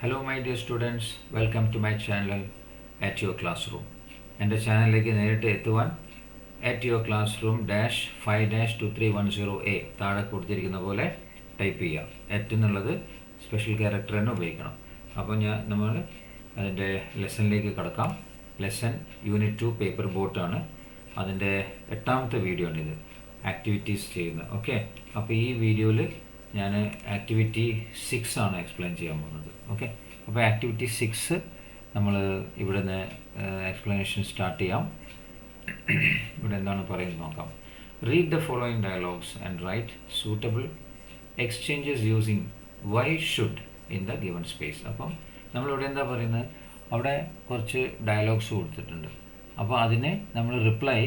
Hello my dear students, welcome to my channel at your classroom. എൻ്റെ ചാനലിലേക്ക് നേരിട്ട് എത്തുവാൻ at your classroom -5-2310A താഴെ കൊടുത്തിരിക്കുന്ന പോലെ ടൈപ്പ് ചെയ്യുക. at എന്നുള്ളത് സ്പെഷ്യൽ ക്യാരക്ടർ തന്നെ ഉപയോഗിക്കണം. അപ്പോൾ നമ്മൾ അതിൻ്റെ ലെസണിലേക്ക് കടക്കാം. ലെസൺ യൂണിറ്റ് 2 പേപ്പർ ബോട്ടാണ്. അതിൻ്റെ 8ാമത്തെ വീഡിയോ ആണിത്, ആക്ടിവിറ്റീസ് ചെയ്യുന്നത്. ഓക്കെ, അപ്പോൾ ഈ വീഡിയോയിൽ ഞാൻ ആക്ടിവിറ്റി 6 ആണ് എക്സ്പ്ലെയിൻ ചെയ്യാൻ പോകുന്നത്. ഓക്കെ, അപ്പോൾ ആക്ടിവിറ്റി 6 നമ്മൾ ഇവിടെ നിന്ന് എക്സ്പ്ലനേഷൻ സ്റ്റാർട്ട് ചെയ്യാം. ഇവിടെ എന്താണ് പറയുന്നത് നോക്കാം. Read the following dialogues and write suitable exchanges using why should in the given space. അപ്പം നമ്മളിവിടെ എന്താ പറയുന്നത്, അവിടെ കുറച്ച് ഡയലോഗ്സ് കൊടുത്തിട്ടുണ്ട്. അപ്പോൾ അതിനെ നമ്മൾ റിപ്ലൈ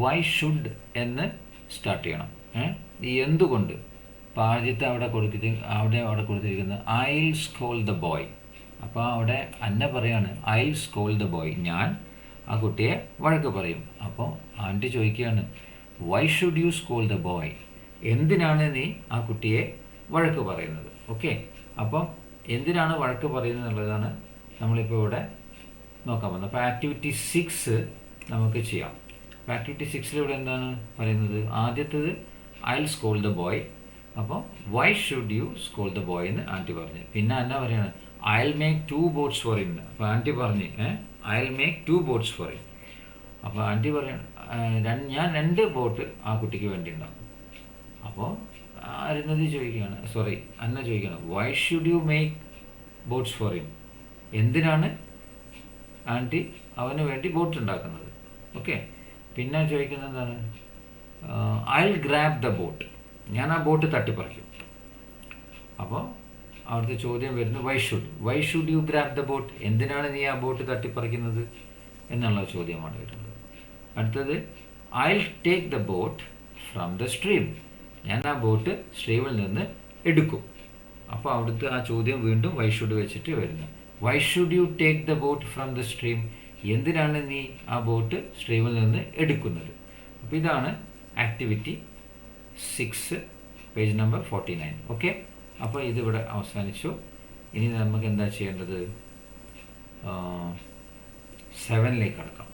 വൈ ഷുഡ് എന്ന് സ്റ്റാർട്ട് ചെയ്യണം. ഈ എന്തുകൊണ്ട്, അപ്പോൾ ആദ്യത്തെ അവിടെ കൊടുത്തിരിക്കുന്നത് I will scold the boy. അപ്പോൾ അവിടെ അന്ന പറയാണ് I will scold the boy, ഞാൻ ആ കുട്ടിയെ വഴക്ക് പറയും. അപ്പോൾ ആൻറ്റി ചോദിക്കുകയാണ് why should you scold the boy, എന്തിനാണ് നീ ആ കുട്ടിയെ വഴക്ക് പറയുന്നത്. ഓക്കെ, അപ്പം എന്തിനാണ് വഴക്ക് പറയുന്നത് എന്നുള്ളതാണ് നമ്മളിപ്പോൾ ഇവിടെ നോക്കാൻ പോകുന്നത്. അപ്പോൾ ആക്ടിവിറ്റി 6 നമുക്ക് ചെയ്യാം. അപ്പോൾ ആക്ടിവിറ്റി 6 ഇവിടെ എന്താണ് പറയുന്നത്, ആദ്യത്തേത് I will scold the boy. അപ്പോൾ why should you scold the boy എന്ന് ആൻറ്റി പറഞ്ഞു. പിന്നെ അന്ന പറയാണ് I will make 2 boats for him. അപ്പോൾ ആൻറ്റി പറഞ്ഞ് I will make 2 boats for him. അപ്പോൾ ആൻറ്റി പറയാണ് ഞാൻ 2 ബോട്ട് ആ കുട്ടിക്ക് വേണ്ടി ഉണ്ടാക്കും. അപ്പോൾ അരുന്നതി ചോദിക്കുകയാണ്, അന്ന ചോദിക്കുകയാണ് why should you make boats for him, എന്തിനാണ് ആൻറ്റി അവന് വേണ്ടി ബോട്ട് ഉണ്ടാക്കുന്നത്. ഓക്കെ, പിന്നെ ചോദിക്കുന്നത് എന്താണ്, I will grab the boat, ഞാൻ ആ ബോട്ട് തട്ടിപ്പറിക്കും. അപ്പോൾ അവിടുത്തെ ചോദ്യം വരുന്നത് why should you grab the boat, എന്തിനാണ് നീ ആ ബോട്ട് തട്ടിപ്പറിക്കുന്നത് എന്നുള്ള ചോദ്യമാണ് വരുന്നത്. അടുത്തത് I will take the boat from the stream, ഞാൻ ആ ബോട്ട് സ്ട്രീമിൽ നിന്ന് എടുക്കും. അപ്പോൾ അവിടുത്തെ ആ ചോദ്യം വീണ്ടും വൈ ഷുഡ് വെച്ചിട്ട് വരുന്നത്. Why should you take the boat from the stream, എന്തിനാണ് നീ ആ ബോട്ട് സ്ട്രീമിൽ നിന്ന് എടുക്കുന്നത്. അപ്പോൾ ഇതാണ് ആക്ടിവിറ്റി 6, പേജ് നമ്പർ 49. ഓക്കെ, അപ്പോൾ ഇതിവിടെ അവസാനിച്ചു. ഇനി നമുക്ക് എന്താ ചെയ്യേണ്ടത്, 7ലേക്ക് കടക്കാം.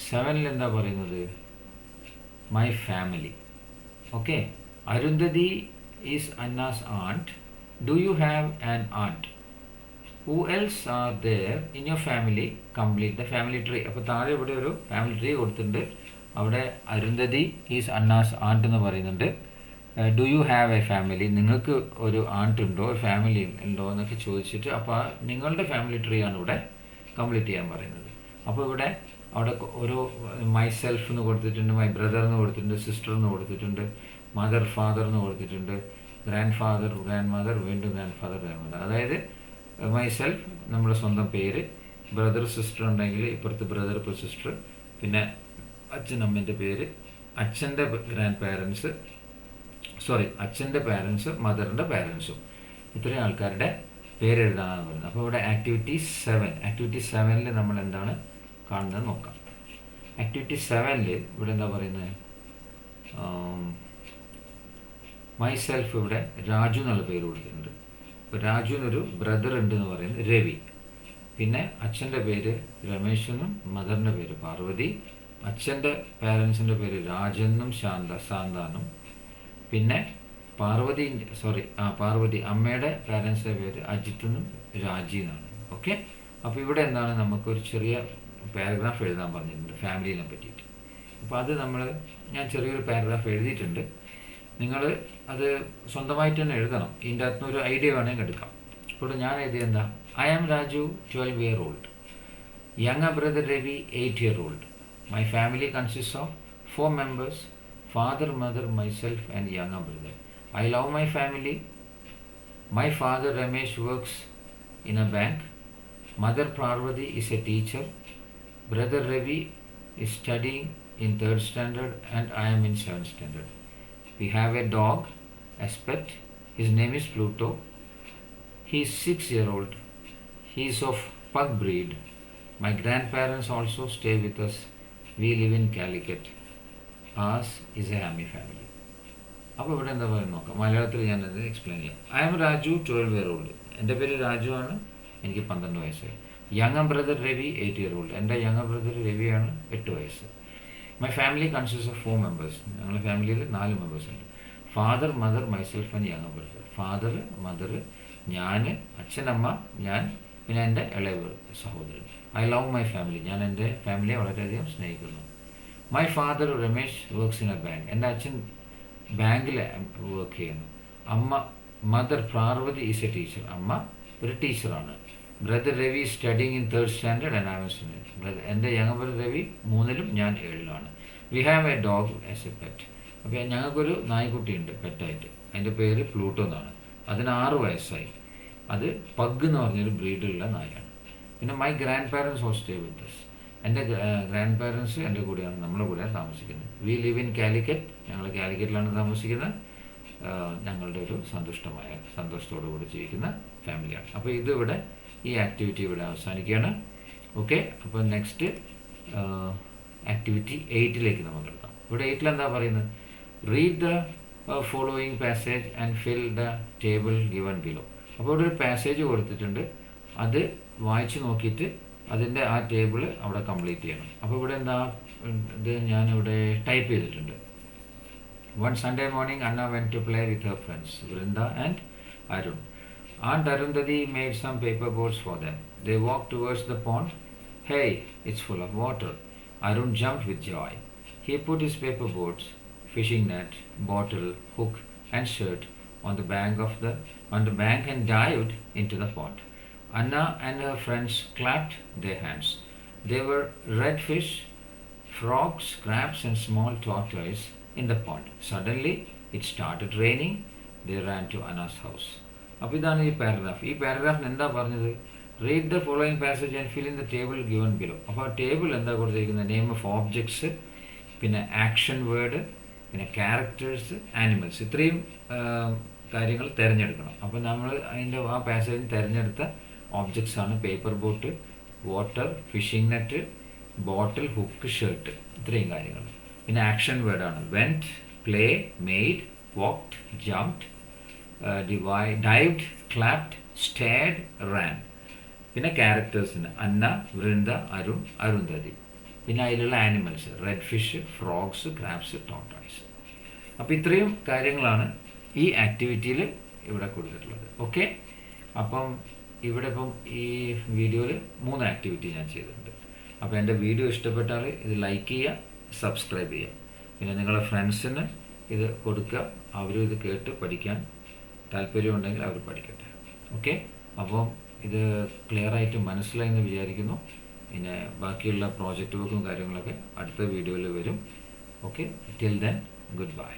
7ൽ എന്താ പറയുന്നത്, my family. Okay, Arundhati is Anna's aunt, do you have an aunt, who else are there in your family, complete the family tree. അപ്പോൾ താഴെ ഇവിടെ ഒരു ഫാമിലി ട്രീ കൊടുത്തിട്ടുണ്ട്. അവിടെ അരുന്ധതി ഈസ് അന്നാസ് ആൻറ്റ് എന്ന് പറയുന്നുണ്ട്. Do you have A family, നിങ്ങൾക്ക് ഒരു ആൻറ്റ് ഉണ്ടോ, ഫാമിലി ഉണ്ടോ എന്നൊക്കെ ചോദിച്ചിട്ട് അപ്പോൾ നിങ്ങളുടെ ഫാമിലി ട്രീ ആണ് ഇവിടെ കംപ്ലീറ്റ് ചെയ്യാൻ പറയുന്നത്. അപ്പോൾ അവിടെ ഓരോ മൈ സെൽഫ് എന്ന് കൊടുത്തിട്ടുണ്ട്, മൈ ബ്രദർ എന്ന് കൊടുത്തിട്ടുണ്ട്, സിസ്റ്റർ എന്ന് കൊടുത്തിട്ടുണ്ട്, മദർ ഫാദർ എന്ന് കൊടുത്തിട്ടുണ്ട്, ഗ്രാൻഡ് ഫാദർ ഗ്രാൻഡ് മദർ, വീണ്ടും ഗ്രാൻഡ് ഫാദർ ഗ്രാൻഡ് മദർ. അതായത് മൈ സെൽഫ് നമ്മുടെ സ്വന്തം പേര്, ബ്രദർ സിസ്റ്റർ ഉണ്ടെങ്കിൽ ഇപ്പുറത്ത് ബ്രദർ ഇപ്പോൾ സിസ്റ്റർ, പിന്നെ അച്ഛനമ്മേൻ്റെ പേര്, അച്ഛൻ്റെ ഗ്രാൻഡ് പാരൻസ്, അച്ഛൻ്റെ പാരൻസ്, മദറിൻ്റെ പാരൻസും, ഇത്രയും ആൾക്കാരുടെ പേരെഴുതാനാണ് പറയുന്നത്. അപ്പോൾ ഇവിടെ ആക്ടിവിറ്റി 7ൽ നമ്മൾ എന്താണ് കാണുന്നത് നോക്കാം. ആക്ടിവിറ്റി 7ൽ ഇവിടെ എന്താ പറയുന്നത്, മൈ സെൽഫ് ഇവിടെ രാജു എന്നുള്ള പേര് കൊടുത്തിട്ടുണ്ട്. അപ്പോൾ രാജുവിനൊരു ബ്രദർ ഉണ്ട് എന്ന് പറയുന്നത് രവി. പിന്നെ അച്ഛൻ്റെ പേര് രമേശെന്നും മദറിൻ്റെ പേര് പാർവതി, അച്ഛൻ്റെ പാരൻസിൻ്റെ പേര് രാജെന്നും ശാന്താനും, പിന്നെ പാർവതി അമ്മയുടെ പാരൻസിൻ്റെ പേര് അജിത്ത് എന്നും രാജി എന്നാണ്. ഓക്കെ, അപ്പോൾ ഇവിടെ എന്താണ് നമുക്കൊരു ചെറിയ പാരഗ്രാഫ് എഴുതാൻ പറഞ്ഞിട്ടുണ്ട് ഫാമിലിനെ പറ്റിയിട്ട്. അപ്പോൾ അത് ഞാൻ ചെറിയൊരു പാരഗ്രാഫ് എഴുതിയിട്ടുണ്ട്. നിങ്ങൾ അത് സ്വന്തമായിട്ട് തന്നെ എഴുതണം. ഇതിൻ്റെ അകത്തുനിന്ന് ഒരു ഐഡിയ വേണമെങ്കിൽ എടുക്കാം. ഇവിടെ ഞാൻ എഴുതിയ എന്താ, I am Raju 12 year old, younger brother Ravi 8 year old. My family consists of 4 members, father, mother, myself and younger brother. I love my family. My father Ramesh works in a bank. Mother Parvati is a teacher. Brother Ravi is studying in 3rd standard and I am in 7th standard. We have a dog, as pet. His name is Pluto. He is 6 year old. He is of pug breed. My grandparents also stay with us. We live in Calicut. Ours is a happy family. അപ്പോൾ ഇവിടെ എന്താ പറയുന്നത് നോക്കാം. മലയാളത്തിൽ ഞാനത് explain ചെയ്യാം. I M Raju 12 year old. എൻ്റെ പേര് രാജു ആണ്, എനിക്ക് 12 വയസ്സ്. Younger brother Ravi 8 year old. എൻ്റെ യങ്ങർ ബ്രദർ രവിയാണ് 8 വയസ്സ്. My family consist of 4 members. ഞങ്ങളുടെ ഫാമിലിയിൽ 4 members ഉണ്ട്. Father, mother, myself and younger brother. Father, mother, ഞാൻ, അച്ഛനമ്മ, ഞാൻ, പിന്നെ എൻ്റെ ഇളയ സഹോദരൻ. I love my family. ഞാൻ എൻ്റെ ഫാമിലിയെ വളരെയധികം സ്നേഹിക്കുന്നു. My father Ramesh works in a bank. എൻ്റെ അച്ഛൻ ബാങ്കിൽ വർക്ക് ചെയ്യുന്നു. Mother Parvati is a teacher. അമ്മ ഒരു ടീച്ചറാണ്. Brother Ravi studying in 3rd standard and I was in it. എൻ്റെ യങ്ങർ ബ്രദർ രവി 3ലും ഞാൻ 7ലാണ്. We have a dog as a pet. അപ്പോൾ ഞങ്ങൾക്കൊരു നായ്ക്കുട്ടിയുണ്ട് പെറ്റായിട്ട്. അതിൻ്റെ പേര് പ്ലൂട്ടോ എന്നാണ്. അതിന് 6 വയസ്സായി. അത് പഗ് എന്ന് പറഞ്ഞൊരു ബ്രീഡിലുള്ള നായാണ്. പിന്നെ my grand parents all stay with us. എൻ്റെ ഗ്രാൻഡ് പാരൻസ് എൻ്റെ കൂടെയാണ്, നമ്മുടെ കൂടെയാണ് താമസിക്കുന്നത്. We live in Calicut. ഞങ്ങൾ കാലിക്കറ്റിലാണ് താമസിക്കുന്നത്. ഞങ്ങളുടെ ഒരു സന്തോഷത്തോടു കൂടി ജീവിക്കുന്ന ഫാമിലിയാണ്. അപ്പോൾ ഇതിവിടെ ഈ ആക്ടിവിറ്റി ഇവിടെ അവസാനിക്കുകയാണ്. ഓക്കെ, അപ്പോൾ നെക്സ്റ്റ് ആക്ടിവിറ്റി 8ലേക്ക് നമുക്ക് എടുക്കാം. ഇവിടെ 8ൽ എന്താ പറയുന്നത്? Read the following passage and fill the table given below. അപ്പോൾ ഇവിടെ ഒരു പാസേജ് കൊടുത്തിട്ടുണ്ട്. അത് വായിച്ച് നോക്കിയിട്ട് അതിൻ്റെ ആ ടേബിൾ അവിടെ കംപ്ലീറ്റ് ചെയ്യണം. അപ്പോൾ ഇവിടെ എന്താ ഇത് ഞാനിവിടെ ടൈപ്പ് ചെയ്തിട്ടുണ്ട്. One Sunday morning, Anna went to play with her friends, Vrinda and Arun. Aunt Arundhati made some paper boats for them. They walked towards the pond. Hey, it's full of water. Arun jumped with joy. He put his paper boats, fishing net, bottle, hook and shirt on the bank and dived into the pond. Anna and her friends clapped their hands. There were red fish, frogs, crabs and small tortoises in the pond. Suddenly, it started raining. They ran to Anna's house. അപ്പോൾ ഇതാണ് ഈ paragraph. ഈ പാരഗ്രാഫിന് എന്താ പറഞ്ഞത്? Read the following passage and fill in the table given below. അപ്പോൾ ആ table എന്താ കൊടുത്തിരിക്കുന്നത്? നെയിം ഓഫ് ഓബ്ജക്ട്സ്, പിന്നെ ആക്ഷൻ വേർഡ്, പിന്നെ ക്യാരക്ടേഴ്സ്, ആനിമൽസ്. ഇത്രയും കാര്യങ്ങൾ തിരഞ്ഞെടുക്കണം. അപ്പോൾ നമ്മൾ അതിൻ്റെ ആ പാസേജിൽ തിരഞ്ഞെടുത്ത ഓബ്ജക്ട്സ് ആണ് paper boat, water, fishing net, bottle, hook, shirt. ഇത്രയും കാര്യങ്ങൾ. പിന്നെ ആക്ഷൻ വേർഡാണ് went, play, made, walked, jumped, dived, clapped, stayed, ran. പിന്നെ ക്യാരക്ടേഴ്സിന് അന്ന, വൃന്ദ, അരുൺ, അരുന്ധതി. പിന്നെ അതിലുള്ള animals red fish, frogs, crabs, tortoise. അപ്പോൾ ഇത്രയും കാര്യങ്ങളാണ് ഈ ആക്ടിവിറ്റിയിൽ ഇവിടെ കൊടുത്തിട്ടുള്ളത്. ഓക്കെ, അപ്പം ഇവിടെ ഇപ്പം ഈ വീഡിയോയിൽ 3 ആക്ടിവിറ്റി ഞാൻ ചെയ്തിട്ടുണ്ട്. അപ്പോൾ എൻ്റെ വീഡിയോ ഇഷ്ടപ്പെട്ടാൽ ഇത് ലൈക്ക് ചെയ്യുക, സബ്സ്ക്രൈബ് ചെയ്യുക. പിന്നെ നിങ്ങളുടെ ഫ്രണ്ട്സിന് ഇത് കൊടുക്കുക. അവരും ഇത് കേട്ട് പഠിക്കാൻ താല്പര്യമുണ്ടെങ്കിൽ അവർ പഠിക്കട്ടെ. ഓക്കെ, അപ്പോൾ ഇത് ക്ലിയറായിട്ട് മനസ്സിലായെന്ന് വിചാരിക്കുന്നു. പിന്നെ ബാക്കിയുള്ള പ്രോജക്റ്റ് വർക്കും കാര്യങ്ങളൊക്കെ അടുത്ത വീഡിയോയിൽ വരും. Okay, till then good bye.